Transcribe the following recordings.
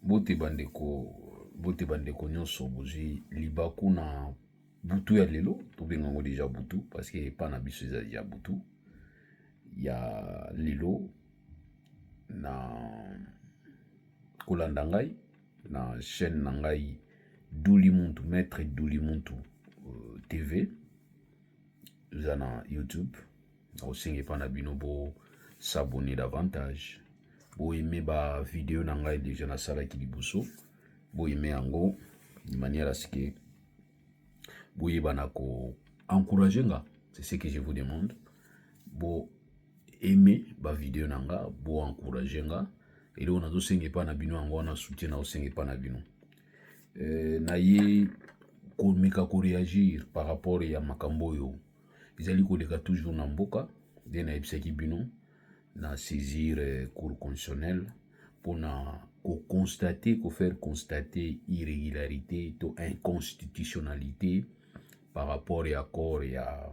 bote bandeko nyonso bozwi libaku na butu ya lelo tobenga ngo deja butu parce que pas na biso eza deja butu ya lelo na kolanda ngai na chaîne na ngai Duli Muntu, Maître Duli Muntu TV eza na YouTube nakosenga epa na bino bo s'abonner davantage bo aimer ba vidéo na ngai déjà nasalaki liboso bo aimer yango de manière à ce que bo yebana ko encourager nga, c'est ce que je vous demande. Bo aimer ba vidéo na nga bo encourager nga et là on a dosenga epa na bino yango na soutien na osenga epa na bino na ye komeka ko réagir par rapport ya makambo yo ezali koleka toujours na mboka de na yebisaki bino na saisir cour constitutionnel pour na constater, faire constater irrégularité to inconstitutionnalité par rapport à accord ya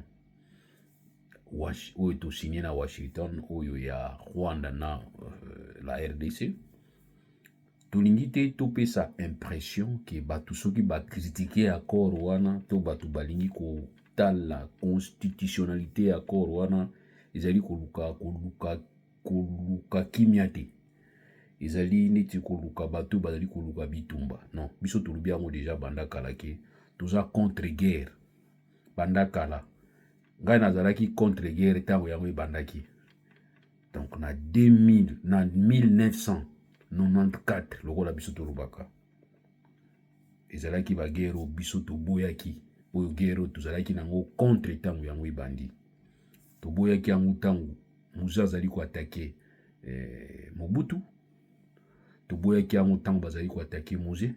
oyo to signé na Washington oyo ya Rwanda na la RDC. Tolingi te topesa impression ke batu soki ba critiquer accord wana to batu balingi ko tala constitutionnalité accord wana ezali koluka kimia te ezali neti koluka batu bazali koluka bitumba. Non, biso tolubi yango déjà banda kala ke toza contre guerre banda kala ngai nazalaki contre guerre tango yango ebandaki donc na 2000 na 1994 lokola biso tolobaka ezalaki ba guerre o biso toboyaki oyo guerre tozalaki nango contre tango yango ebandi toboyaki yango tango Musa azali ko attaquer Mobutu toboyaki yango tango bazali ko attaquer Moze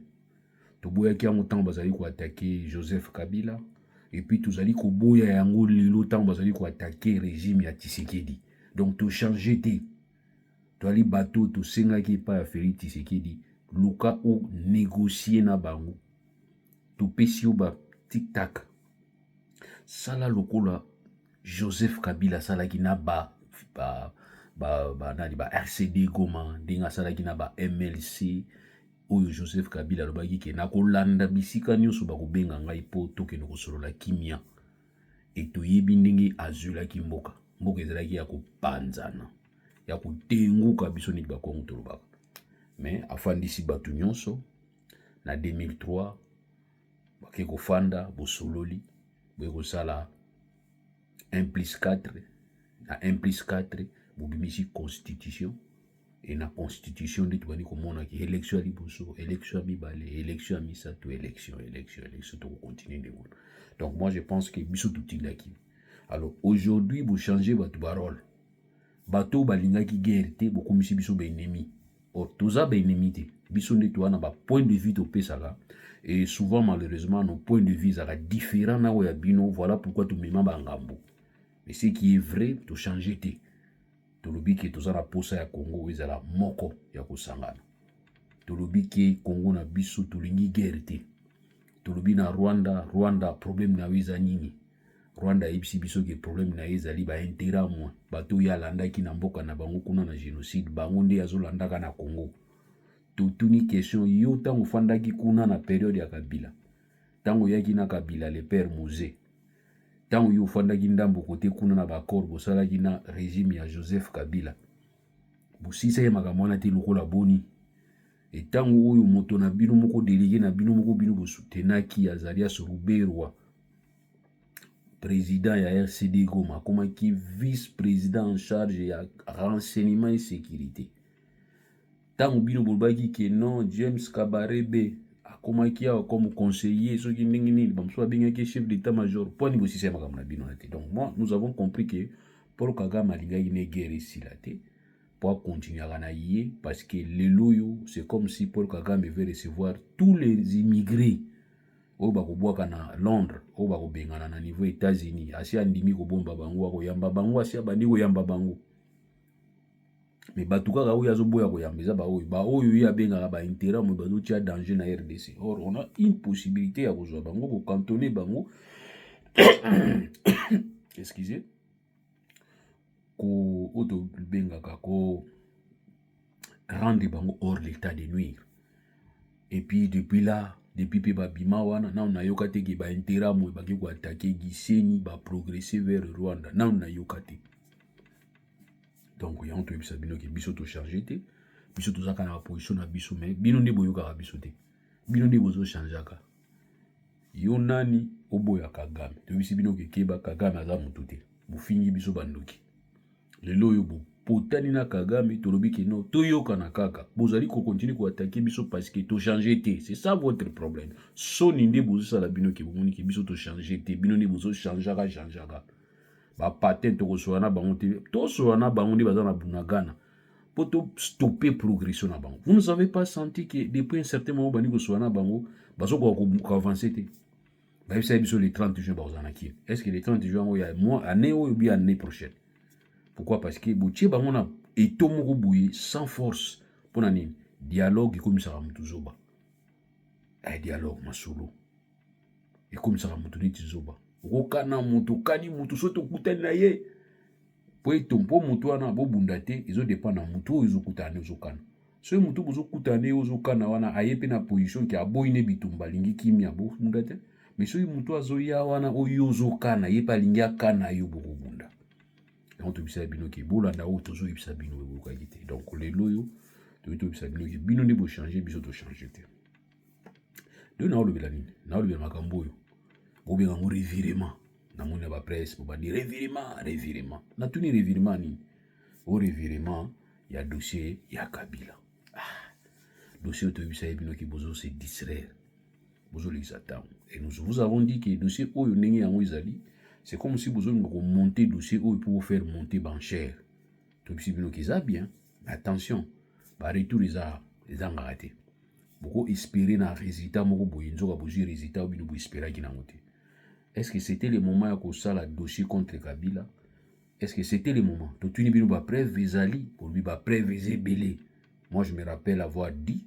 toboyaki yango tango bazali ko attaquer Joseph Kabila et puis tozali ko boya yango lelo tango bazali ko attaquer régime ya Tshisekedi. Donc to changer te toali bateau to sengaki pa ya Félix Tshisekedi luka o négocier na bango to pesio ba tic tac sala lokola Joseph Kabila salaki na ba RCD Goma dinga salaki na ba MLC oyo Joseph Kabila lobaki ke na kolanda bisika nyonso bakobenga ngai po tokende kosolola kimia et toyebi ndenge azulaki mboka ezalaki ya kopanzana ya kotenguka biso neti bakongo tolobaka mais afandisi batu nyonso na 2003 bake kofanda bosololi boye kosala 1+4 na 1+4 bobimisi constitution et na constitution nde tobandi komona ki élection ya liboso élection ya mibale élection ya misato élection tokokontinue nde wana. Donc moi je pense que biso totindaki alors aujourd'hui vous changez votre parole bato balingaki guerre te bokomisi biso ba ennemi or toza ba ennemi te biso nde towana ba point de vue topesaka et souvent malheureusement nos points de vue zaka différents na oya bino. Voilà pourquoi tomema bangambo mais ce qui est vrai to changer te tolobi ke toza na posa ya Congo ezala moko ya kosangana tolobi ke Congo na biso tolingi guerre te tolobi na Rwanda problème na wiza nini Rwanda yebisi biso ke problème na ezali ba intérêt moi bato ya landaki na mboka na bango kuna na génocide bango nde azolandaka na Congo totuni question yo tango fandaki kuna na période ya Kabila tango yaki na Kabila le père Moze tango yo fandaki ndambo kote kuna na bakor bosalaki na régime ya Joseph Kabila bosisa ye makambo wana te lokola boni et tango oyo moto na bino moko délégué na bino moko bino bosutenaki azali Soruberwa président ya RCD Goma akomaki vice-président en charge ya renseignement et sécurité tango bino bolobaki ke non James Kabarebe akomaki comme conseiller soki ndenge nini bamosusu abengaki chef d'état-major po ni bosisa makambo na bino na te. Donc moi nous avons compris que Paul Kagame alingaki ne guerre esila te po continuer na ye parce que lelo yo c'est comme si Paul Kagame veut recevoir tous les immigrés oyo bakobwaka na Londres oyo bakobengana na niveau États-Unis asi andimi kobomba bango akoyamba bango asi abandi koyamba bango mais bato kaka oyo azoboya koyamba eza baoyo ye abengaka ba intérêt mo bazotia danger na RDC. Or on a une possibilité ya kozwa bango kokantonner bango excusez ko oto bengaka ko rendre bango hors l'état de nuire Et puis depuis là, depuis pe babima wana, na on a yokate ki ba intérêt mo ba ki ko attaquer Gisenyi, ba progresser vers Rwanda. Na on a yokate. Donc il y a un truc qui bino ki biso to changer te. Biso to zaka na position na biso mais bino ne boyoka ka biso te. Bino ne bozo changer ka. Yo nani oboya Kagame. To bisi bino ke keba Kagame aza mutu te. Bu fingi biso bandoki. Lelo yo bo potani na Kagame tolobi ke no toyoka na kaka. Bozali ko continuer ko attaquer biso parce que to changer te. C'est ça votre problème. Soni nde bozo sala bino ke bomoni ke biso to changer te. Bino ne bozo changer ka. Ba patente ko so na bango te. To so na bango ndi bazana bunagana. Pour stopper progression na bango. Vous ne avez pas senti que depuis un certain moment bani ko so na bango baso ko avancer te. Bah vous savez sur les 30 juin bazana ki. Est-ce que les 30 juin il y a mois année ou bien année prochaine? Pourquoi? Parce que boutier bango na etomoko bouye sans force pour nani dialogue comme ça mutu zoba. Dialogue masolo. Et comme ça mutu niti zoba. Okana mutu kani mutu soto kutani na ye. Po etompo mutu wana bo bundate izo dépend na mutu izo kutani ozokana. So mutu bozo kutani ozokana wana ayepe na position ki aboyi ne bitumba lingi kimia bo bundate. Mais so mutu azoya wana oyo ozokana yepa lingi akana yo bo bunda. On te bisa bino ki bolanda o tozo bisa bino bo ka gite. Donc les loyo to bisa bino ki bino ne bo changer biso to changer te. De na o lobela nini? Na o lobela makambo yo. Ou bien un revirement. Dans mon presse, pour dire revirement. Na tout ni revirement ni. Au revirement, il y a dossier, il y a Kabila. Dossier autobus bino ki bozo se distraire. Bozo les attend. Et nous vous avons dit que le dossier oyo nenge yango izali, c'est comme si bozo ngoko monter dossier oyo pour faire monter banchère. Autobus bino ki za bien, mais attention, ba retour les a raté. Beaucoup espérer na résultat moko boye nzoka bozo résultat ou bino bo espérer ki na moté. Est-ce que c'était le moment où ça le dossier contre Kabila? Est-ce que c'était le moment? Tout le monde a preuve Vezali pour lui a preuve Belé. Moi je me rappelle avoir dit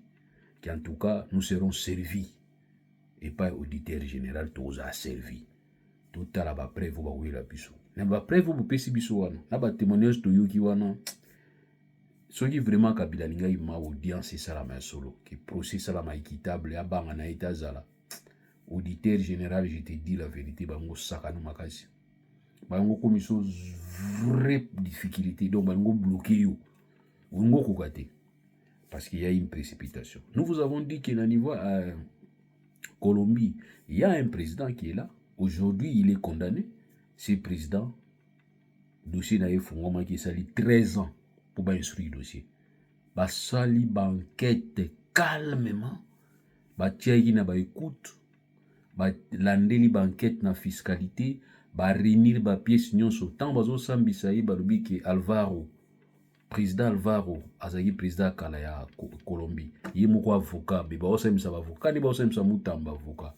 qu'en tout cas nous serons servis et pas auditeur général tous a servi. Tout à la preuve vous va la biso. Na ba preuve vous pesi biso wana. Na ba témoignage to yoki wana. Ce qui vraiment Kabila linga ima audience ça la main solo qui procès ça la équitable ya banga na itazala. Auditeur général, je te dis la vérité, bango sakano makasi. Bango commission vraie difficulté, donc bango bloqué yo. Bango kokate. Parce qu'il y a une précipitation. Nous vous avons dit qu'à niveau Colombie, il y a un président qui est là. Aujourd'hui, il est condamné. Ce président, dossier naïe Fongoma qui sali 13 ans pour instruire le dossier. Ba sali ba enquête calmement. Ba tiagi na ba écoute. Ba landeli ba enquête na fiscalité, ba réunir ba pièce nyonso tant bazo sambisa yi balobi ke Alvaro président Alvaro azali président kala ya Colombie yi moko avocat be ba osembisa ba avocat ni ba osembisa mutamba avocat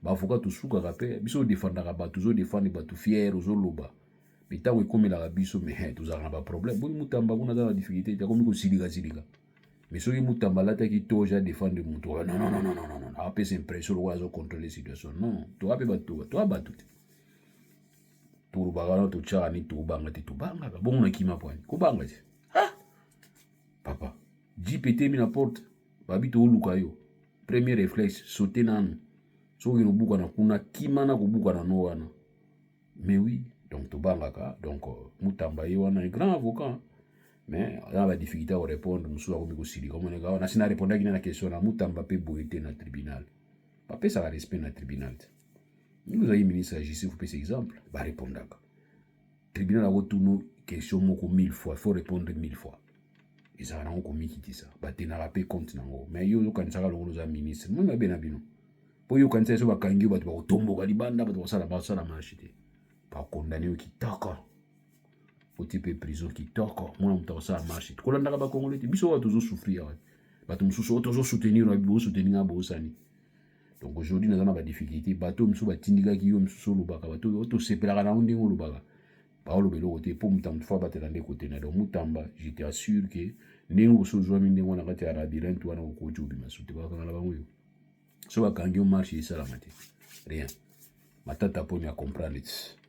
ba avocat to suka rapé biso défendra ba toujours défendre ba tout fier ozo loba mais tant we comme la biso mais tout ça ba problème bo mutamba kuna za difficulté ya komi ko silika. Mais si vous avez dit que tu as défendu mon toit, non. Après, c'est impression de contrôler la situation. Non, tu as battu. Tu as battu. Tu as battu. Tu as battu. Tu as battu. Tu as battu. Bon, on a qui m'a poigné. Tu as battu. Papa, dis péter mi la porte. Babi to lukayo. Premier réflexe, sauter dans nous. So que nous bouquons na kuna kimana ko bouquons na noana. Mais oui, donc tu as battu. Donc, Mutamba est un grand avocat. Mais dans la difficulté à répondre, je suis comme on a répondu à la question, na Mutamba peut boiter dans le tribunal. Papa, ça va respect dans le tribunal. Nous avons ministre agissé, vous pouvez exemple, va répondre. Le tribunal a retourné question 1000 fois, il faut répondre 1000 fois. Et ça va commis qui dit ça. Tu n'as pas compte. Mais yo quand ça va le ministre, moi je bien abino. Pour yo quand ça va kangi ba to tombo ga libanda ba to sala marché. Pas condamné qui d'accord. Au type prison qui toko moi on ça marché ko landa ba congolais biso wa toujours souffrir bato mususu toujours soutenir na biso soutenir ba osani donc aujourd'hui nous avons ba difficulté bato mususu ba tindika ki yo mususu lobaka bato to sepelaka na ndingo lobaka ba lobelo côté pour mutamba fois batela ndeko côté na donc mutamba je t'assure que ndingo so zo mi ndingo na kati ya labyrinthe wana ko jobi masute ba kana la bango yo so ba kangi au marché ça la maté rien matata pour me comprendre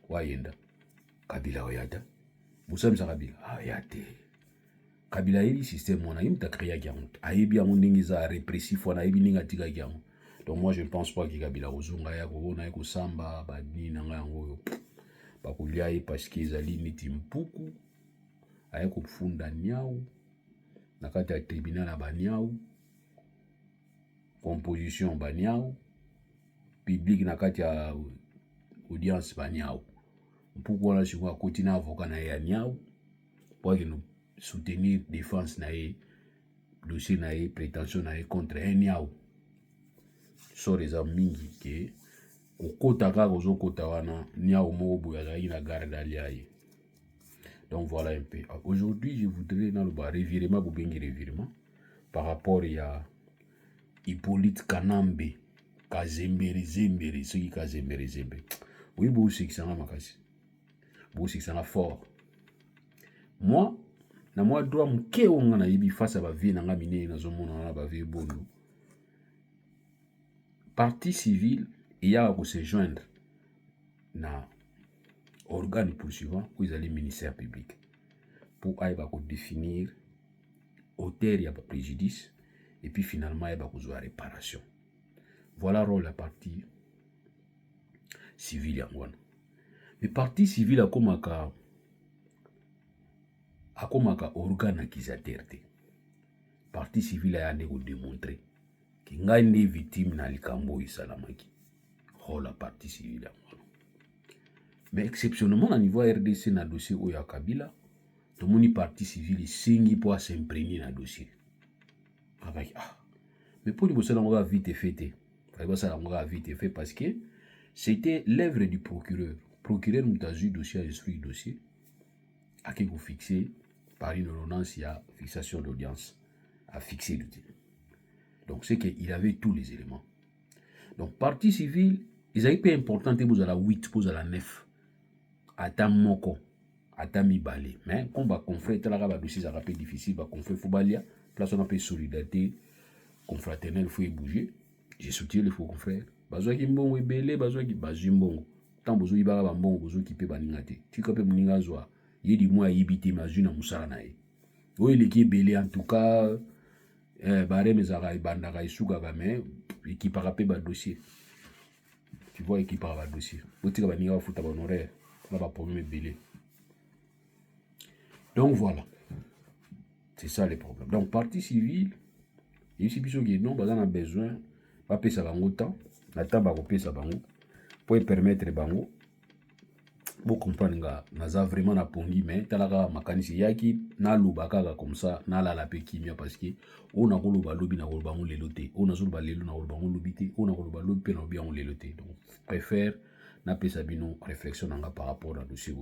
wa yenda Kabila oyata Moussa Kabila, yate. Kabila ayebi système wana ye mutu akreaki yango ayebi yango ndenge eza répressif wana ayebi ndenge atikaki yango. Donc moi je ne pense pas que Kabila kozonga ya kokona ye kosamba badini na ngai yango oyo bakolia ye parce que ezali neti mpuku aye kofunda niau na kati ya tribunal ya baniau composition baniau public na kati ya audience baniau mpuku wana sikoyo akoti na avocat na ye ya niau po akende soutenir défense na ye dossier na ye prétention na ye contre un niau sor eza mingi ke kokota kaka ozokota wana niau moko boye azalaki na garde alia ye. Donc voilà un peu. Aujourd'hui, je voudrais dans le revirement, revirement par rapport à Hippolyte Kanambe, Kazembere Zembere, ceux qui Kazembere Zembere. Oui, vous c'est que ça m'a makasi. Vous c'est que ça m'a fort. Moi, na moi droit m'ke onga na yibi face à ba vie na nga mine na zomo na ba vie bondo. Parti civil, il y a à se joindre na organe poursuivant où ils allaient ministère public pour aller définir auteur y a pas préjudice et puis finalement il va avoir réparation. Voilà le rôle de la partie civile yango. Le parti civil a comme organe accusateur. Parti civil a démontré que ngai ne victime na likambo isalamaki. Rôle la partie civile yango. Mais exceptionnellement, au niveau RDC, dans le dossier Oya Kabila, tout le monde parti civil est pour s'imprégner dans le dossier. Avec, mais pour nous, ça va vite fait. Ça va vite fait parce que c'était l'œuvre du procureur. Le procureur nous a eu dossier à instruire le dossier, à qui vous fixer par une ordonnance, il y a fixation d'audience, à fixer le dossier. Donc c'est qu'il avait tous les éléments. Donc parti civil, ils avaient pas important pour la 8, pour la 9. Ata moko ata mibale mais comme ba confrère tala ba dossier ça rappelle difficile ba confrère faut balia place on appelle solidarité confraternelle faut bouger j'ai soutenu les faux confrères bazwa ki mbongo ebele bazwa ki bazimbongo tant bozo ibara ba mbongo bozo kipe baningate tika pe muninga zwa yedi moi yibiti mazuna musala na ye o eleki ebele en tout cas bare mezara ibanda ka isuka ka mais ekipaka pe ba dossier tu vois ekipaka ba dossier botika baninga futa ba honoraire on va problème belé. Donc voilà, c'est ça les problèmes. Donc partie civile, il y a qui non, on a besoin, pas payer ça bango temps, la temps va payer ça bango pour permettre bango. Pour comprendre naza vraiment na pongi mais talaka makanisi yaki na lubaka comme ça na la pe kimia parce que on a koloba lobi na koloba on leloté on a koloba lelo na koloba on lobité on a koloba lobi pe na bien on leloté donc préfère na pesa bino réflexion par rapport à dossier.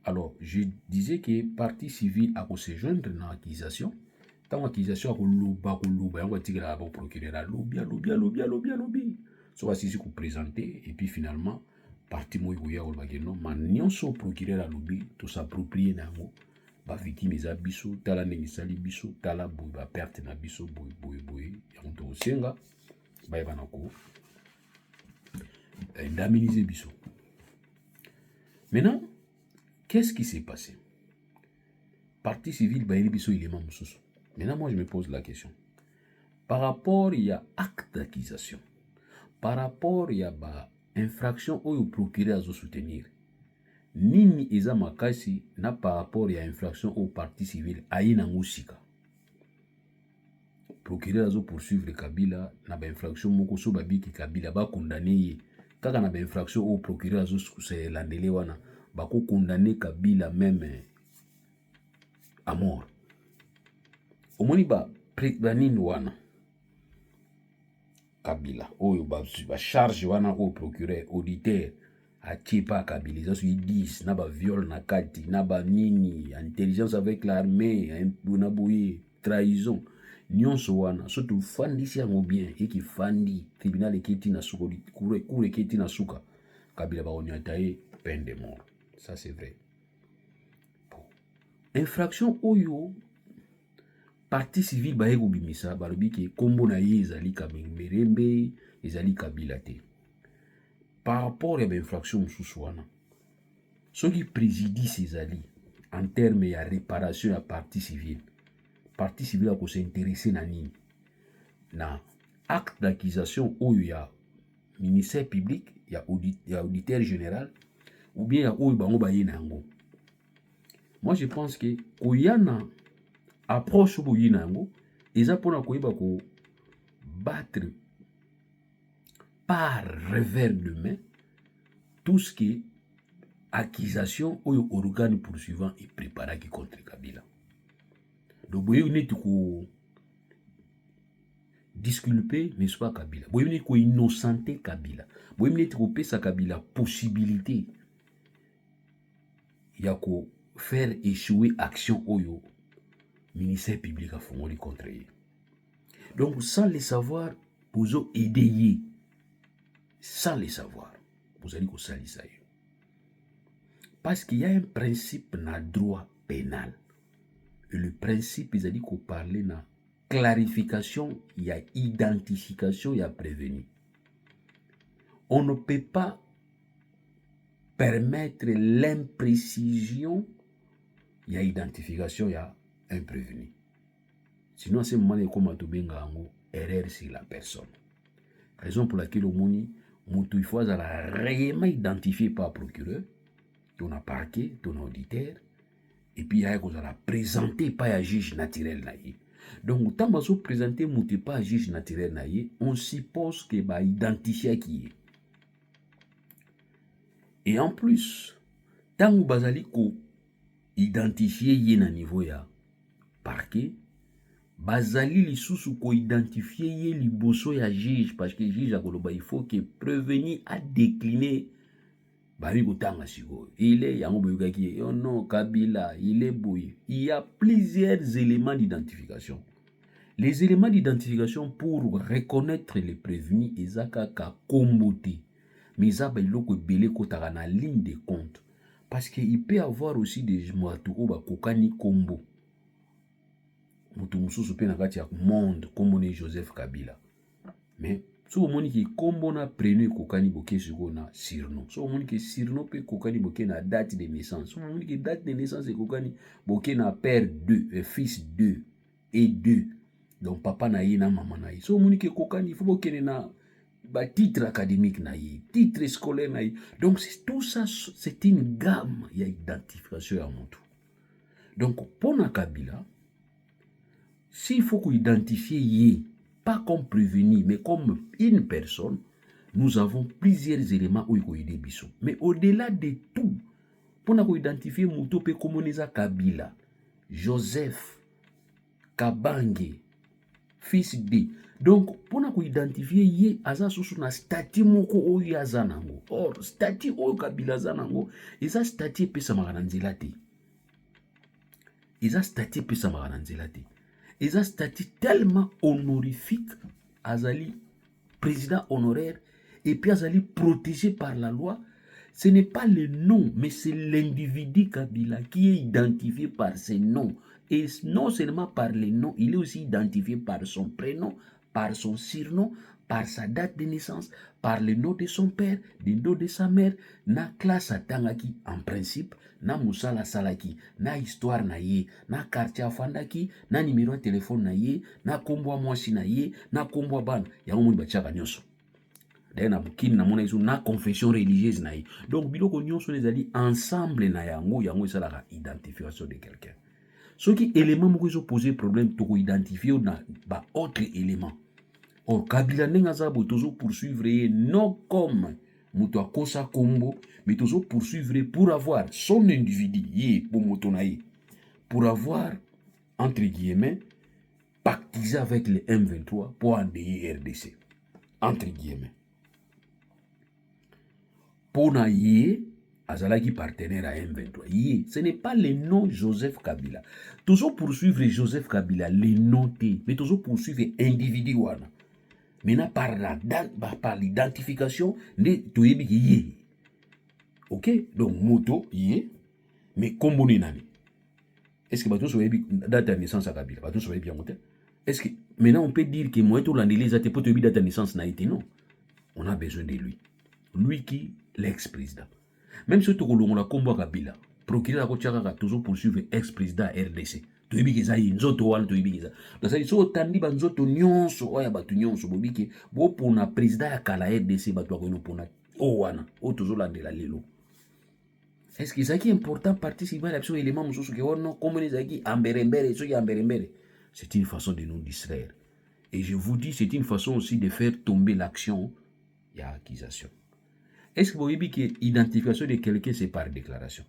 Alors je disais que partie civile a se joindre dans l'accusation tant accusation a koloba yango tikela ba procureur a lobby so va sisi ko présenter et puis finalement parti moi goya ou bageno manionso procureur a lobby to s'approprier nango ba victime za biso tala ndenge sali biso tala boy ba perte na biso boy yango to senga ba bana ko indemniser biso. Maintenant, qu'est-ce qui s'est passé? Partie civile ba biso élément mususu. Maintenant moi je me pose la question. Par rapport il y a acte d'accusation. Par rapport il y a infraction ou procureur à soutenir. Nini eza makasi na par rapport il y a infraction au parti civil aina ngusika. Procureur azo poursuivre Kabila na ba infraction moko so babiki Kabila ba condamner kaka na ba infraction au procureur azo se landele wana ba ko condamner Kabila même à mort. Omoni ba nini wana Kabila oyo ba charge wana au procureur auditeur atie pas Kabila ça sur 10 na ba viol na kati na ba nini intelligence avec l'armée na boye trahison nyonso wana surtout fandi yango bien et qui fandi tribunal ekiti na suka cour ekiti na suka Kabila ba onyataye peine de mort. Ça c'est vrai. Bon. Infraction oyo partie civile ba ego bimisa ba lobi ke kombo na ye ezali Kamerembe ezali Kabila te. Par rapport à l'infraction mususu wana soki préjudice ezali en termes de réparation à partie civile. Partie civile a s'intéresser na nini na acte d'accusation où il y a ministère public, il y a auditeur général, ou bien il y a où bango baye nango. Moi je pense que koyana approche boye nango eza pona koyeba ko battre par revers de main tout ce qui est accusation ou organe poursuivant et préparé contre Kabila. Donc boye neti ko disculper, n'est-ce pas, Kabila. Vous voyez qu'on innocenter Kabila. Vous voyez qu'on peut sa Kabila possibilité. Il y a qu'à faire échouer action au ministère public à fond contre eux. Donc, sans le savoir, vous avez aidé. Sans le savoir, vous allez ça. Parce qu'il y a un principe dans le droit pénal. Et le principe, ils ont dit qu'on parlait dans clarification, il y a identification, il y a prévenu. On ne peut pas permettre l'imprécision, il y a identification, il y a imprévenu. Sinon, c'est le moment comme erreur sur la personne. Raison pour laquelle au monde, il faut réellement identifié par procureur, ton parquet, ton auditeur, et puis il y a présenté par un juge naturel. Donc, tant que vous présentez pas juge naturel, on suppose que va identifier qui est. Et en plus, tant que vous allez identifier y a niveau ya parquet, bazali li sous ko identifier y li bosso ya juge parce que juge a il faut que prévenir à décliner. Il est oh non, Kabila, il est bouillé. Il y a plusieurs éléments d'identification. Les éléments d'identification pour reconnaître les prévenus, ils ont comboté. Mais ils ont une ligne de compte. Parce qu'il peut y avoir aussi des moutons qui combo. Moutoumoussou peut y avoir monde comme Joseph Kabila. Mais si vous avez dit que combo na prénom kokani boké sur na surnom. Si vous avez dit que surnom peut kokani boké na date de naissance. Si vous avez dit que date de naissance est kokani boké na père 2, fils 2 et 2. Donc papa na ye na maman na ye. Si vous avez dit que kokani il faut boké na titre académique na ye, titre scolaire na ye. Donc tout ça c'est une gamme, il y a identification à mon tour. Donc pour na Kabila, s'il faut qu'on identifie ye pas comme prévenu, mais comme une personne, nous avons plusieurs éléments où il faut aider Bissot. Mais au-delà de tout, pour nous identifier Moutopé comme Kabila, Joseph, Kabange, fils de. Donc, pour nous identifier, il y a un statut moko ou yazanango. Or, statut ou Kabila zanango, il y a un statut pesa marananzelate. Il y a un statut pesa marananzelate. Ils ont un statut tellement honorifique, Azali, président honoraire, et puis Azali protégé par la loi. Ce n'est pas le nom, mais c'est l'individu Kabila qui est identifié par ses noms. Et non seulement par les noms, il est aussi identifié par son prénom, par son surnom, par sa date de naissance, par le nom de son père, le nom de sa mère, na classe atangaki en principe, na musala salaki, na histoire na ye, na quartier afandaki, na numéro de téléphone na ye, na kombo mwasi na ye, na kombo ban, ya omoni bachaka nyoso. D'ailleurs na bukini na mona isu na confession religieuse na ye. Donc biloko nyonso ezali ensemble na yango esalaka identification de quelqu'un. Ce qui élément moko ezo poser problème to identifier na ba autre élément. Or, Kabila Nengazabo toujours poursuivre non comme Mouto Kosa Kombo, mais toujours poursuivre pour avoir son individu, pour avoir, entre guillemets, pactisé avec les M23 pour endeuiller RDC. Entre guillemets. Pour naïe, Azalaki partenaire à M23. Ce n'est pas le nom Joseph Kabila. Toujours poursuivre Joseph Kabila, les noter, mais toujours poursuivre individu. Maintenant, par l'identification, tu es yé. Ok? Donc, moto, yé. Mais comment on est? Est-ce que tu as date de naissance à Kabila? Est-ce que maintenant on peut dire que moi, tout l'année, tu peux te dire date de naissance n'a été non? On a besoin de lui. Lui qui l'ex-président. Même si tu as combat Kabila, procureur ko tchaka toujours poursuivre ex-président RDC. Toyebi ke za nzoto wana toyebi ke za. Parce so tandi ba nzoto nyonso oya batu nyonso bobiki bo pona président ya kala RDC batu ko no pona o wana o toujours landela lelo. Est-ce que ça qui est important participer à l'action élément mususu ke wono comme les aki amberembere so ki amberembere. C'est une façon de nous distraire. Et je vous dis, c'est une façon aussi de faire tomber l'action. Il y a accusation. Est-ce que vous voyez que l'identification de quelqu'un, c'est par déclaration?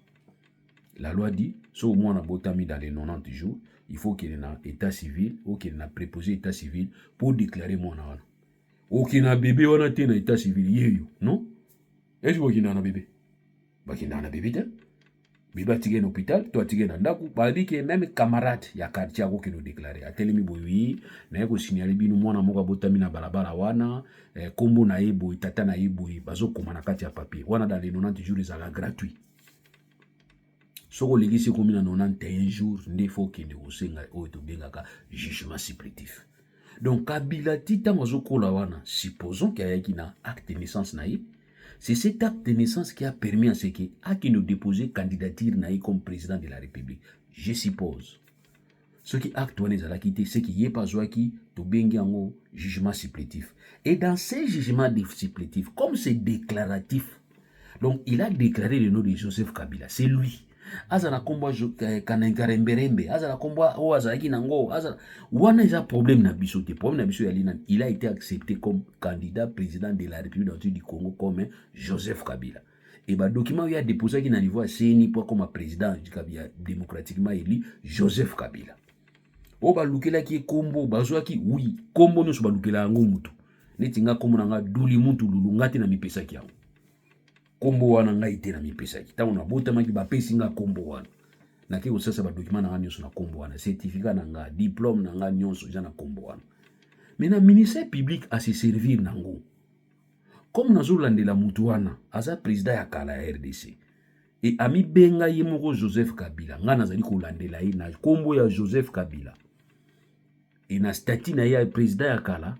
La loi dit, sauf au moins on a botami dans les 90 jours, il faut qu'il y ait un état civil, ou qu'il y ait un préposé état civil pour déclarer mon âne. Ou qu'il y ait un bébé, on a un état civil, non? Est-ce que vous voyez qu'il y a un bébé? Bah, qu'il y a un bébé, Biba tige na hôpital, toi tige na ndaku, badi ke même camarade ya quartier ko kino déclarer. Atelemi boyi, na ko signaler binu mwana moka botami na balabala wana, kombo na yebo, tata na yebo, bazo koma na kati ya papier. Wana dans les 90 jours ezala gratuit. Soko legisi komi na 91 jours, ne faut que ne osenga o to bengaka jugement supplétif. Donc Kabila tita mazo kola wana, supposons qu'il y a un acte de naissance na yi. C'est cet acte de naissance qui a permis à ce qui nous déposer candidature comme président de la République. Je suppose. Ce qui acte a quitté, c'est qu'il n'y a pas qui un jugement supplétif. Et dans ces jugements supplétifs, comme c'est déclaratif, donc il a déclaré le nom de Joseph Kabila. C'est lui. Azana komba kanengaremberembe, azana komba o azaki nango, azana wana isa problème na biso te, problème na biso ya lina, il a été accepté comme candidat président de la République du Congo comme Joseph Kabila. Et bah document il a déposé qui na niveau CNI pour comme président du Kabila démocratiquement élu Joseph Kabila. O ba lukela ki kombo bazwa ki oui, kombo no so ba lukela ngo mutu. Netinga kombo nanga duli mutu lulungati na mipesa ki yango. Kombo wana ngai te na mipesa ki tango na botama ki bapesi nga kombo wana na ke osasa ba document na nga nyonso na kombo wana certificat na nga diplôme na nga nyonso ja na kombo wana mais na ministère public a se servir nango comme nazo landela mutu wana aza président ya kala RDC et ami benga ye moko Joseph Kabila nga nazali ko landela ye na kombo ya Joseph Kabila et na statut na ya président ya kala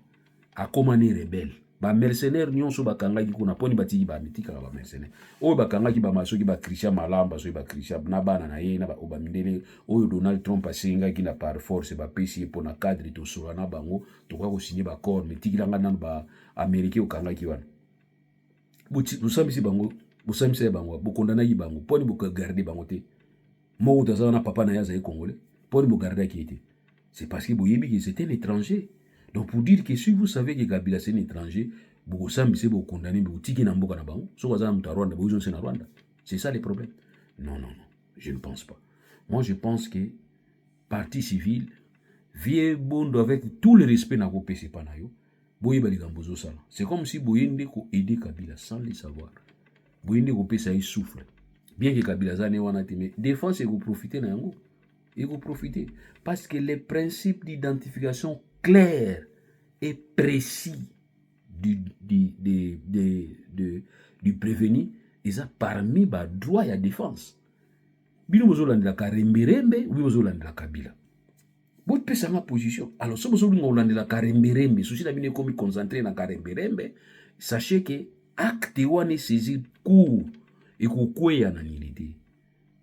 a komani rebelle. Ba mercenaire nyonso bakangaki kuna poni batiki ba mitika ba mercenaire oyo bakangaki ba masoki ba Christian Malamba so ba Christian na bana na ye na ba obamindele oyo Donald Trump asengaki na par force ba pesi pona cadre to sura na bango to kwa ko signer ba accord mitikila nga nanu ba américain okangaki wana busambisi bango busambisi bango bokondana yi bango poni bo garder bango te mo utaza na papa na yaza e congolais poni bo garder ki était c'est parce que boyebi que c'était un étranger. Donc pour dire que si vous savez que Kabila c'est un étranger, vous savez vous condamnez, vous tiquez dans Boka Nabango, soit vous avez un Rwanda, vous avez un Rwanda. C'est ça le problème. Non, non, non, je ne pense pas. Moi je pense que parti civil, vieux bon avec tout le respect na kopé c'est pas nayo, boye baligambozo sala. C'est comme si boyende ko aider Kabila sans le savoir. Boyende ko pesa il souffre. Bien que Kabila zane wana te mais défense et vous profitez na yango. Et vous profitez parce que les principes d'identification clair et précis du prévenu, ils ont parmi les droits et la défense. Bino bozola de la karemberembe ou bozola de la Kabila. Vous pouvez sa position. Alors si vous avez de la karemberembe, si vous avez concentré dans la karemberembe, sachez que acte est saisi court et que y a nanilité.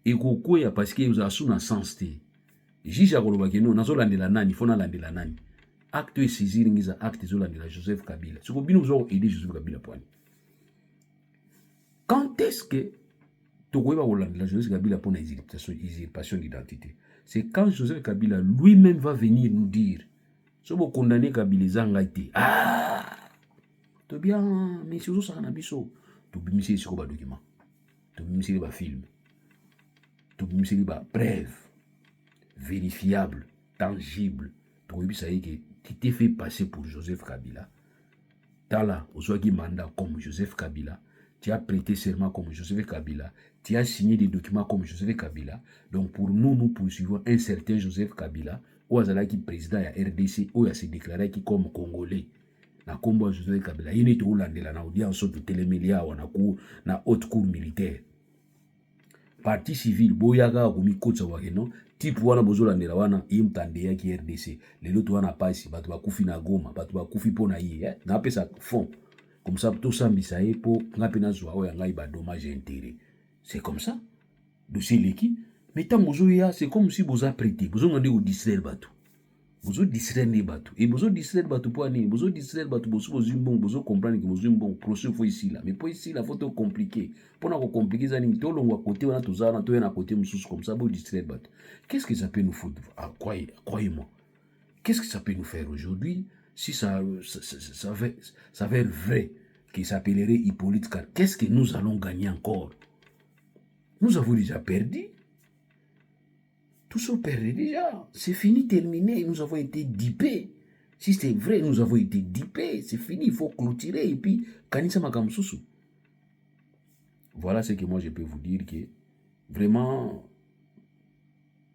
Et que parce que vous avez un sens. Jija kolobaki no nazolandela nani fona landela nani acte est saisi ngiza acte zolandela Joseph Kabila soko bino zo aider Joseph Kabila poani quand est-ce que tokoyeba kolandela Joseph Kabila pour la usurpation d'identité c'est quand Joseph Kabila lui-même va venir nous dire so bo condamner Kabila zanga ite to bien mais si ozo na biso to bimisi siko ba document to bimisi ba film to bimisi ba preuve vérifiable, tangible, pour que tu t'es fait passer pour Joseph Kabila. Tala, aujourd'hui mandat comme Joseph Kabila, tu as prêté serment comme Joseph Kabila, tu as signé des documents comme Joseph Kabila. Donc pour nous, nous poursuivons un certain Joseph Kabila, ou qui président de la RDC, ou il s'est déclaré comme Congolais. Na combo Joseph Kabila, il est au landela na audience de télémédia ou na haute cour militaire. Parti civil, boyaga gumi kotsa wakeno, type wana bozolandela wana imtande ya ki RDC. Lelo to wana pasi, batu bakufi na Goma, batu bakufi pona ye, na pesa fond. Comme ça, tout ça mbisa ye po ngape na zwa oya ngai ba dommage intérêt. C'est comme ça. dossier leki mais tant bozoya c'est comme si boza prêté bozongande ko distraire bato bozo distraire ne bato et bozo distraire bato po ani bozo distraire bato bozo bozimbon bozo comprendre que bozimbon procès faut ici là mais pour ici la photo compliqué pour na ko compliquer ça ni to longwa côté wana to za na to na côté mususu comme ça bo distraire bato qu'est-ce que ça peut nous foutre croyez-moi qu'est-ce que ça peut nous faire aujourd'hui si ça va être vrai qui s'appellerait Hippolyte Car qu'est-ce que nous allons gagner encore? Nous avons déjà perdu. Tout ça perdu déjà. C'est fini, terminé. Nous avons été dipés. Si c'est vrai, nous avons été dipés. C'est fini, il faut clôturer. Et puis, Kanisa Makamsusu. Voilà ce que moi je peux vous dire que vraiment,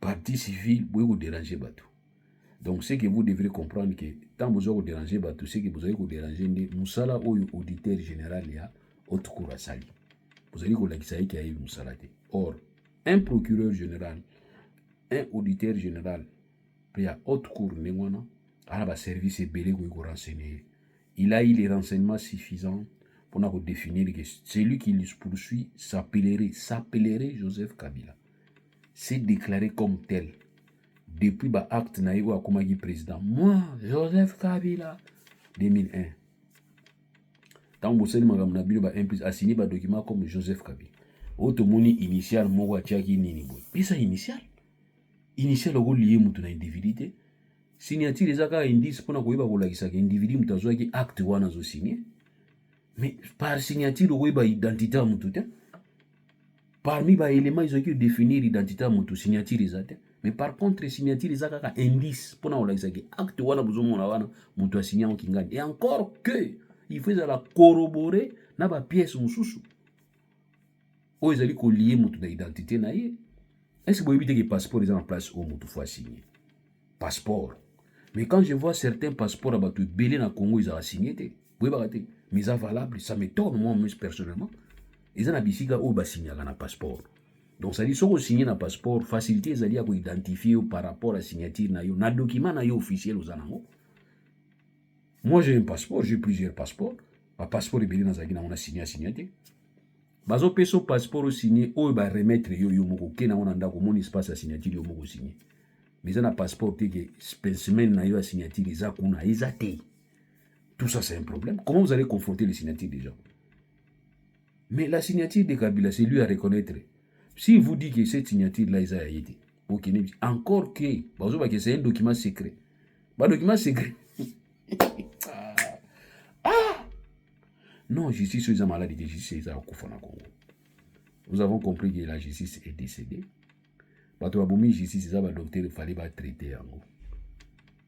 parti civil, vous vous déranger Batou. Donc, ce que vous devrez comprendre que tant que vous avez dérangé Batou, ce que vous avez dérangé, Moussala ou auditeur général, il y a autre cours à sali. Vous allez vous dire qu'il y a eu Moussala. Or, un procureur général, un auditeur général, il y a autre cours, il y a un service belé qui vous renseigner. Il a eu les renseignements suffisants pour nous définir que celui qui les poursuit s'appellerait Joseph Kabila. C'est déclaré comme tel. Depuis l'acte naïvo à Komagi président. Moi, Joseph Kabila, 2001. Tant que vous avez signé un document comme Joseph Kabila. Automoni initial, moi, Tchaki Niniboy. Mais ça, initial. Initial, on lié à l'individualité. Signature, les accords indices pour nous dire que l'individu est acte ou un signé. Mais par signature, on a identité à tout. Parmi les éléments, ils ont définir l'identité à tout. Signature, les actes. Mais par contre, les signatures, les accords indices pour nous dire que acte ou un besoin de signer en Kingan. Et encore que, il faut la corroborer dans la pièce moussous. Ou ils allaient lier mon identité naïe. Est-ce que vous évitez que le passeport est en place où mon faut signer? Passeport. Mais quand je vois certains passeports à battu belé dans le Congo, ils ont signé. Vous voyez, mais ça valable, ça m'étonne moi personnellement. Ils ont signé où ils signé un passeport. Donc ça dit, si vous signez un passeport, facilité, ils allaient identifier par rapport à la signature naïe. Dans le document naïe officiel aux anango. Moi j'ai un passeport, j'ai plusieurs passeports. Un passeport est belé dans on a signé à signature. Bazo peso passeport signé ou ba remettre yo moko kena on anda ko mon espace à signature yo moko signé mais un passeport que spécimen na yo signature za kuna ezate tout ça c'est un problème. Comment vous allez confronter les signatures des gens? Mais la signature de Kabila c'est lui à reconnaître. Si vous dit que cette signature là a été OK encore que bazo ba que c'est un document secret. Ba document secret. Non, justice est malade de justice est au Congo. Nous avons compris que la justice est décédée. Bato abomi justice est docteur il fallait pas traiter en gros.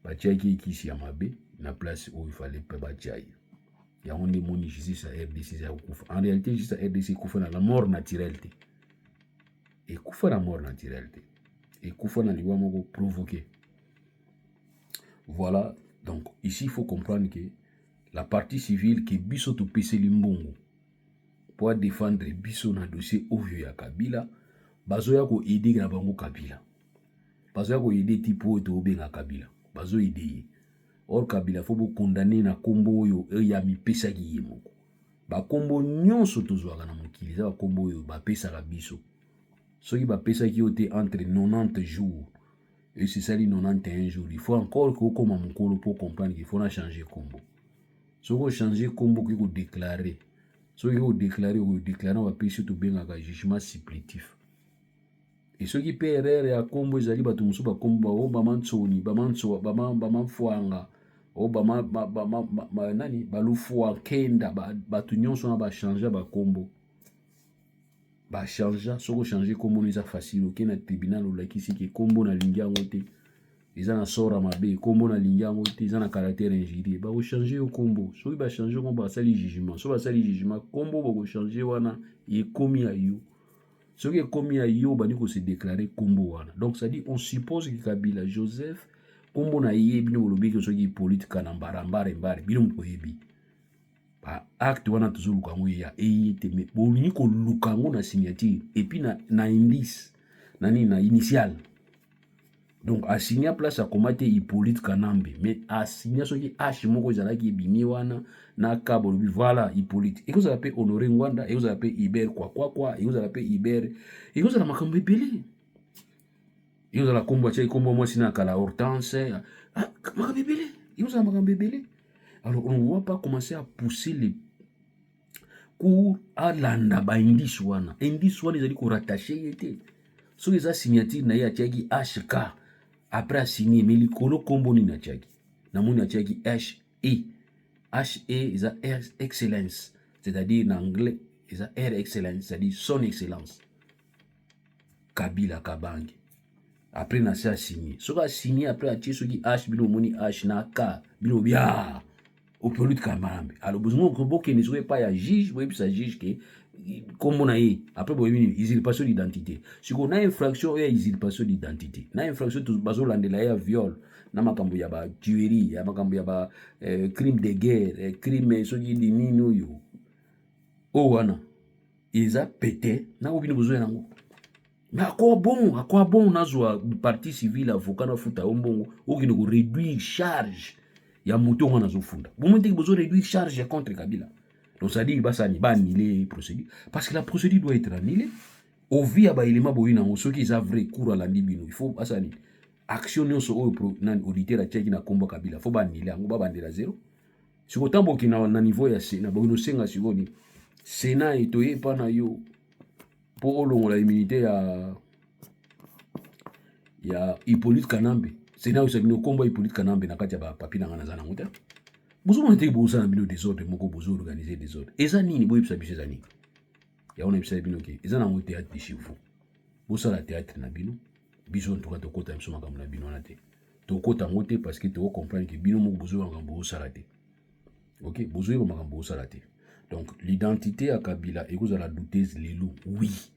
Bachai qui ici à Mabé, na place où il fallait pas bachai. Il y a on est mon justice à RDC à Koufa. En réalité juste à RDC Koufa la mort naturelle. Et Koufa la mort naturelle. Et Koufa na liwa moko provoqué. Voilà, donc ici il faut comprendre que la partie civile qui biso to pese limbongo pour défendre biso na dossier ovio ya Kabila bazo ya ko aider na bango Kabila bazo ya ko aider tipo to benga Kabila bazo aider or Kabila faut bo condamner na kombo oyo ya mi pesa ki yemoko ba kombo nyonso tozwaka na mokili za ba kombo oyo ba pesa ka biso soki ba pesa ki ote entre 90 jours et c'est ça les 91 jours il faut encore que comme mokolo pour comprendre qu'il faut na changer kombo. Si vous changez le combo que vous déclarez, si vous déclarez, on va payer surtout bien un jugement supplétif. Et ceux qui paient erreur à combo, ils arrivent à tout le monde, combo, oh, baman tsoni, baman fuanga, oh, nani, balu fua kenda, batunyon son ba changer ba combo. Ba changer, si vous changez combo, ils a facile, ok, na tribunal ou la qui c'est que combo na lingia ngote. Ils ont un sort à ma bé, combo na lingiango, ils ont un caractère injurieux. Bah, vous changez au combo. Soit il va changer, on va salir jugement. Soit va salir jugement, combo va vous changer, wana, il est commis à you. Ce qui est commis à you, bah, nous se déclarer combo wana. Donc, ça dit, on suppose que Kabila Joseph, combo na yé, bino olobi que ce qui est politique, kanambara, mbare, bino mko yebi. Bah, acte wana toujours lukango ya, eyite, mais bon, ni ko lukango na signature, et puis na indice, na initial. Donc assigner place à commater Hippolyte Kanambe, mais assigner ce qui H moko zalaki bimiwana na kabo voilà Hippolyte. Et vous appelez Honoré Ngwanda, et vous appelez Iber quoi, et vous appelez Iber, et vous avez makambo ebele. Et vous avez combo tchai combo moi sina kala Hortense, ah makambo ebele. Et vous avez makambo ebele. Alors on ne va pas commencer à pousser les cours à landa ba indice wana. Indice wana ezali ko rattacher yete. So eza signature na ya tiaki HK. Après signer mais likolo kombo ni na tiaki. Na moni tiaki HE. HE eza excellence. C'est-à-dire en anglais eza R excellence, c'est-à-dire son excellence. Kabila Kabange. Après na sa signé. So ka signé après atie soki H bino moni H na K bino bia. Au plus de Kamambe. Alors besoin que beaucoup ne soit pas ya juge, oui ça juge que comme on a eu après bon usurpation d'identité. Si on a infraction ya usurpation d'identité. Na infraction tout bazo landela ya viol, na makambo ya ba tuerie, ya makambo ya ba crime de guerre, crime soki di nino yo. Oh wana. Ils a pété na obino besoin nango. Mais à quoi bon nazwa partie civile avocat na futa ombongo, okino ko réduire charge. Il y a un mouton qui a funda. Vous avez besoin de réduire charge contre Kabila. Donc ça dit qu'il va annuler la procédure. Parce que la procédure doit être annulée. Au via ba ilema boyina ceux qui ont vrai cours à l'andibino. Il faut asani actionner sur auditeur à tcheki na komba Kabila. Faut ba annuler ngo ba bandela zéro. Si autant bo ki na niveau ya Sénat, bo no senga sigoni. Sénat etoye pa na yo pour olongola immunité ya Hippolyte Kanambe. C'est là où c'est que nous combat Hippolyte Kanambe na kati ya ba papi na ngana zana ngota. Bozo mona te bozo na bino désordre moko bozo organiser désordre. Eza nini boye bisa bise zani. Ya ona bisa bino ke. Eza na mo théâtre de chez vous. Bozo la théâtre na bino. Biso en tout cas to kota mso makambo na bino na te. To kota ngote parce que to comprendre que bino moko bozo makambo bozo sala te. OK, bozo yo makambo bozo sala te. Donc l'identité à Kabila et vous à la douteuse les loups. Oui.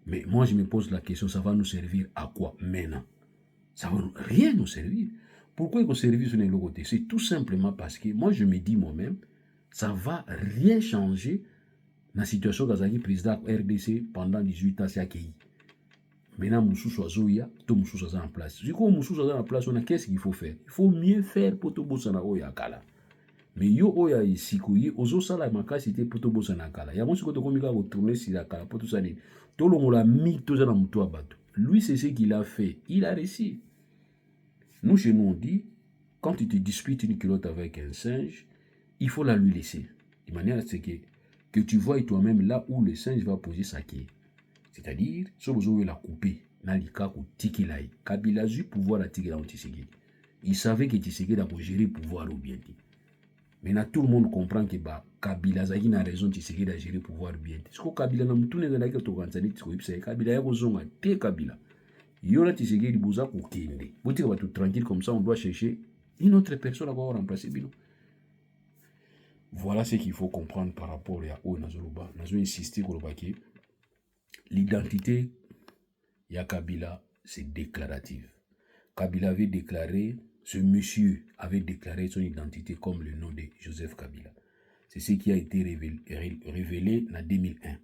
Mais moi je me pose la question, ça va nous servir à quoi maintenant? Ça ne va rien nous servir. Pourquoi il faut servir sur les côté? C'est tout simplement parce que moi, je me dis moi-même, ça ne va rien changer dans la situation de président RDC pendant 18 ans, c'est accueilli. Maintenant, Moussou Soazoya, tout Moussou Soazoya en place. Du coup, Moussou Soazoya en place, on a qu'est-ce qu'il faut faire? Il faut mieux faire pour tout Bossana Oya Kala. Mais yo Oya ici, Ozo Sala Makasité pour tout Bossana Kala. Il y a mon secours de retourner sur la Kala pour tout ça. Tout le monde a mis tout ça dans mon toit bateau. Lui, c'est ce qu'il a fait. Il a réussi. Nous, chez nous, on dit, quand tu te disputes une culotte avec un singe, il faut la lui laisser. De manière à ce que tu vois toi-même là où le singe va poser sa quille. C'est-à-dire, si vous la couper, Nalika ou Tikilai, Kabila a eu pouvoir à Tikila ou Tshisekedi. Il savait que Tshisekedi a géré le pouvoir ou bien. Maintenant, tout le monde comprend que Kabila a raison de Tshisekedi à gérer le pouvoir ou bien. Ce que Kabila n'a pas tout le monde Kabila a raison de Kabila. Yola Tshisekedi boza kokende. Boti va tout tranquille comme ça, on doit chercher une autre personne à remplacer Bino. Voilà ce qu'il faut comprendre par rapport à O Nazoluba. Nazo insister sur le l'identité ya Kabila, c'est déclarative. Kabila avait déclaré, ce monsieur avait déclaré son identité comme le nom de Joseph Kabila. C'est ce qui a été révélé en 2001.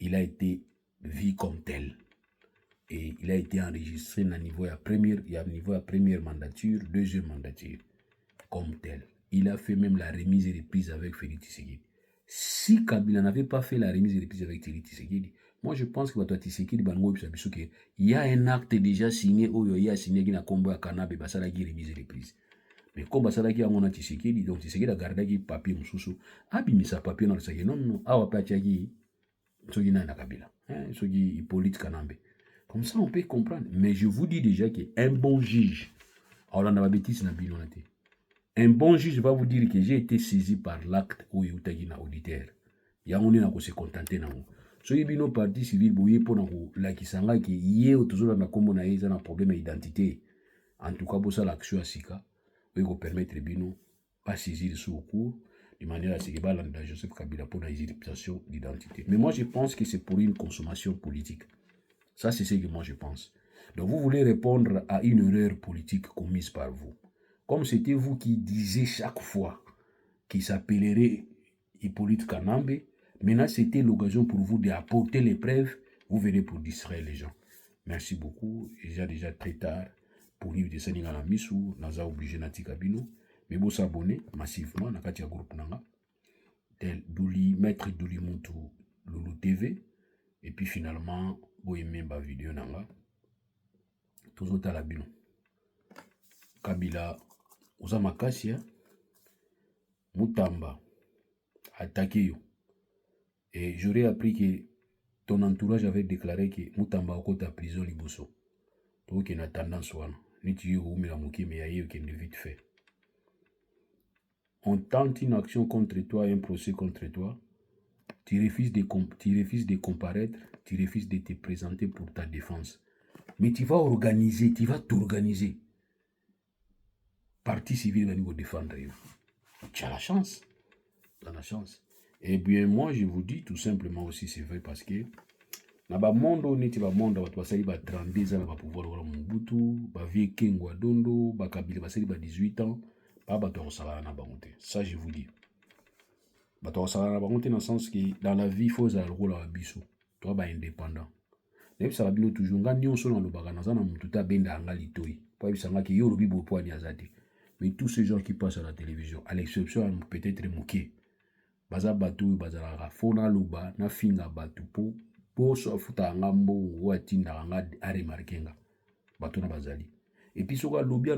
Il a été vu comme tel. Et il a été enregistré à niveau à première mandature, deuxième mandature, comme tel. Il a fait même la remise et reprise avec Félix Tshisekedi. Si Kabila n'avait pas fait la remise et reprise avec Félix Tshisekedi, moi je pense qu'il y a un acte déjà signé, où il y a signé qui n'a combat à Kanabe, Basala qui remise et reprise. Mais comme Basala qui a mon Tshisekedi, donc Tshisekedi a gardé le papier, Moussoussou, a mis sa papier dans le sac. Non, non, a pas Tchagi, Sogi na Kabila, Sogi Hippolyte Kanambe. Comme ça, on peut comprendre. Mais je vous dis déjà qu'un bon juge, alors on a bêtise na bilonate. Un bon juge va vous dire que j'ai été saisi par l'acte où il y a un auditeur. Il y a un homme qui se contenter na vous. So il y a un parti civil bouillé pour la qui s'en va qui y est toujours dans la commune a un problème d'identité. En tout cas, pour ça l'action à Sika, il va permettre bino pas saisir sous au cours de manière à ce que balanda Joseph Kabila pour la usurpation d'identité. Mais moi je pense que c'est pour une consommation politique. Ça, c'est ce que moi je pense. Donc, vous voulez répondre à une erreur politique commise par vous. Comme c'était vous qui disiez chaque fois qu'il s'appellerait Hippolyte Kanambe, maintenant c'était l'occasion pour vous d'apporter les preuves, vous venez pour distraire les gens. Merci beaucoup. Déjà très tard. Pour nous, des sénégales à Missou, nous avons obligé de Tikabino. Mais vous s'abonner massivement dans le groupe Nanga. Tel Douli, Maître Douli Moutou, Loulou TV. Et puis finalement, vous aimez ma vidéo Nanga. Toujours à la bino. Kabila, vous avez ma casse, Moutamba, attaqué yo. Et j'aurais appris que ton entourage avait déclaré que Moutamba au côté de la prison Liboso. Donc il y a une tendance wana. Ni tu ou mi la mouki mais aïe qui est vite fait. On tente une action contre toi, un procès contre toi. Tu refuses de comparaître, tu refuses de te présenter pour ta défense. Mais tu vas organiser, tu vas t'organiser. Partie civile va nous défendre. Tu as la chance. Tu as la chance. Et bien moi je vous dis tout simplement aussi c'est vrai parce que na ba mondo neti ba mondo watu basali ba 32 ans ba pouvoir wala Mobutu ba vie kengwa dondo ba kabila basali ba 18 ans ba ba to sala na bangote. Ça je vous dis. Ba to sala na bangote dans le sens que dans la vie il faut za rôle à biso. Toi ba indépendant. Nebi sala bino toujours ngani on solo na lobaka na zana mutu ta benda ngali toyi. Po bisanga ki yo lobi bo po ni azate. Mais tous ces gens qui passent à la télévision à l'exception peut-être Mouké. Baza batu bazala rafona luba na finga batu po poso afuta ngambo watinda nga aremarkenga bato na bazali et puis soka lobby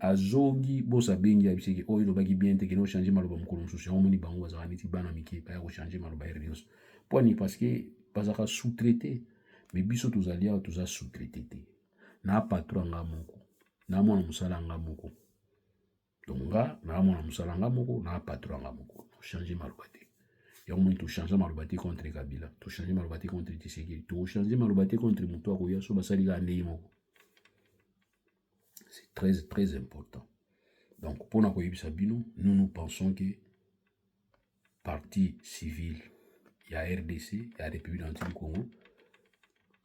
azongi bosa bengi abiseki oyo lobaki bien te que no changer maloba mukolo mususu on moni bango bazala niti bana miki ba ko changer maloba erdios poni parce que bazaka sous-traité mais biso tozali awa toza sous-traité te na patron nga moko na mwana musala nga moko donc nga na mwana musala nga moko na patron nga moko changer maloba te. Il y a un moment où tu changes malobati contre Kabila, tu changes malobati contre Tshisekedi, tu changes malobati contre Moutoua Koya, so basali ga ndimo. C'est très important. Donc pour nous Sabino, nous pensons que parti civil, il y a RDC, il y a République du Congo,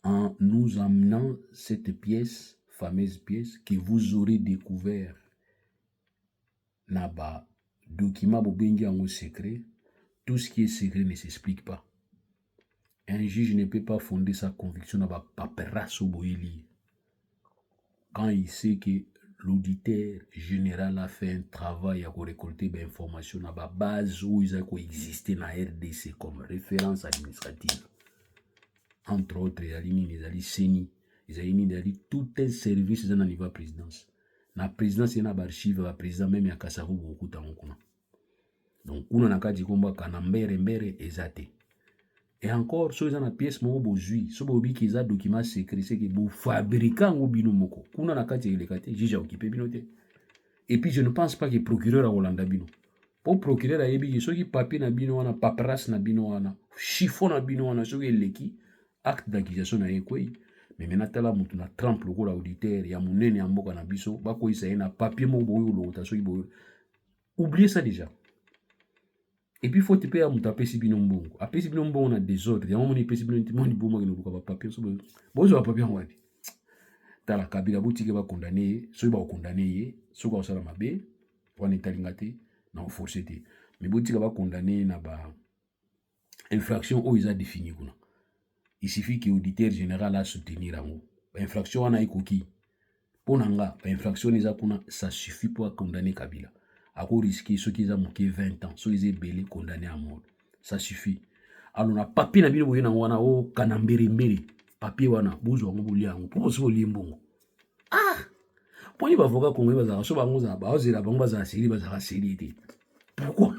en nous amenant cette pièce, fameuse pièce que vous aurez découvert, naba document bobengi en secret. Tout ce qui est secret ne s'explique pas. Un juge ne peut pas fonder sa conviction dans la paperasse au boili. Quand il sait que l'auditeur général a fait un travail à récolter des informations dans la base où ils ont existé dans la RDC comme référence administrative. Entre autres, il y a les CENI, il y a tout un service dans la niveau de la présidence. Dans la présidence, il y a des archives, le président même il y a Kassarou beaucoup de temps. Donc, on a dit qu'on a mbere ezate. Et encore, si on a une pièce mo bozui, si on a un document secret, c'est que vous fabriquez un bino moko. On a dit que j'ai occupé binote. Et puis, je ne pense pas que le procureur a Hollanda bino. Pour le procureur, il y a des papiers na bino wana, paperasse na bino wana, chiffon na bino wana, ce qui est l'équi, acte d'accusation na ekoi. Mais maintenant, là, on a trempe le rôle auditeur, il y a mon nez en boka na biso, bako isa y a papier mo boyo lo, ta so y boyo. Oubliez ça déjà. Et puis, il faut te payer à monter si bien bon. Après, si bien bon, on a des ordres. Il y a un moment où il y a un bon qui papier. Bon, je vais papier en wadi. Dans la Kabila, boutique va condamner, ceux qui vont condamner, ceux qui vont faire ma baie, pour en étalingate, non, forcé. Mais boutique va condamner, n'a pas infraction où ils ont défini. Il suffit que l'auditeur général a soutenir. Infraction, on a écouté. Pour n'anga, infraction, ça suffit pour condamner Kabila. À quoi risquer ceux qui ont manqué 20 ans, ceux qui ont belé condamnés à mort. Ça suffit. Alors, on a papier na bino boye na wana o kanambere mbere. Papier wana bozo wango bolia ngo. Pour so limbongo. Ah! Poni ba avocat congolais bazara so bango za ba ozela bango bazara série bazara série. Pourquoi?